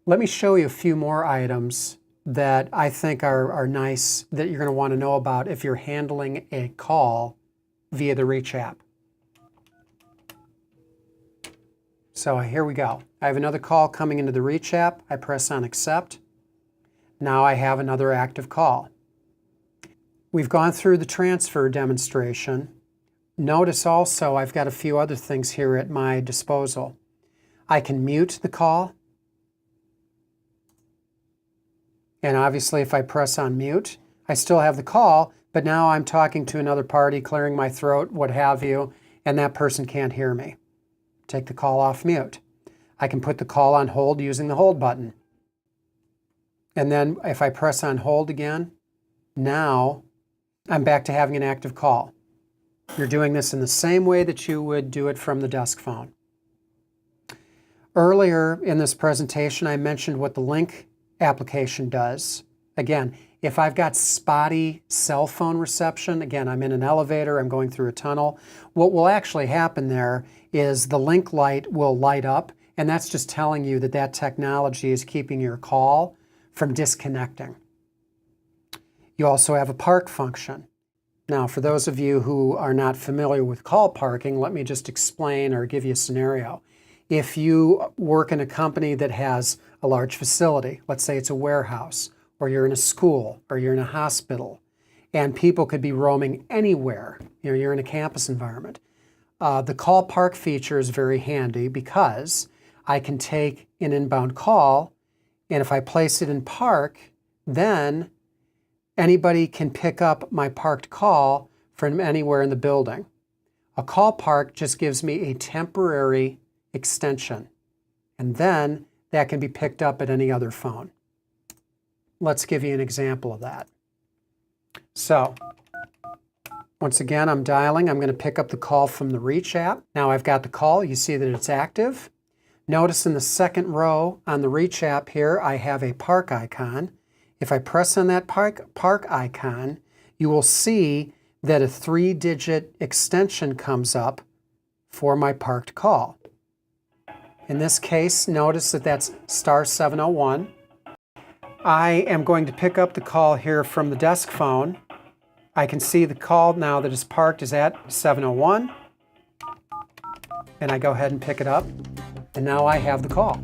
Let me show you a few more items that I think are nice that you're going to want to know about if you're handling a call via the Reach app. So here we go. I have another call coming into the Reach app. I press on accept. Now I have another active call. We've gone through the transfer demonstration. Notice also I've got a few other things here at my disposal. I can mute the call. And obviously if I press on mute, I still have the call, but now I'm talking to another party, clearing my throat, what have you, and that person can't hear me. Take the call off mute. I can put the call on hold using the hold button. And then if I press on hold again, now I'm back to having an active call. You're doing this in the same way that you would do it from the desk phone. Earlier in this presentation, I mentioned what the link application does. Again, if I've got spotty cell phone reception, again, I'm in an elevator, I'm going through a tunnel, what will actually happen there is the link light will light up, and that's just telling you that that technology is keeping your call from disconnecting. You also have a park function. Now, for those of you who are not familiar with call parking, let me just explain or give you a scenario. If you work in a company that has a large facility, let's say it's a warehouse, or you're in a school, or you're in a hospital, and people could be roaming anywhere, you're in a campus environment, the call park feature is very handy because I can take an inbound call, and if I place it in park, then anybody can pick up my parked call from anywhere in the building. A call park just gives me a temporary extension, and then that can be picked up at any other phone. Let's give you an example of that. So, once again, I'm dialing. I'm going to pick up the call from the Reach app. Now I've got the call. You see that it's active. Notice in the second row on the Reach app here, I have a park icon. If I press on that park icon, you will see that a 3-digit extension comes up for my parked call. In this case, notice that that's *701. I am going to pick up the call here from the desk phone. I can see the call now that is parked is at 701. And I go ahead and pick it up. And now I have the call.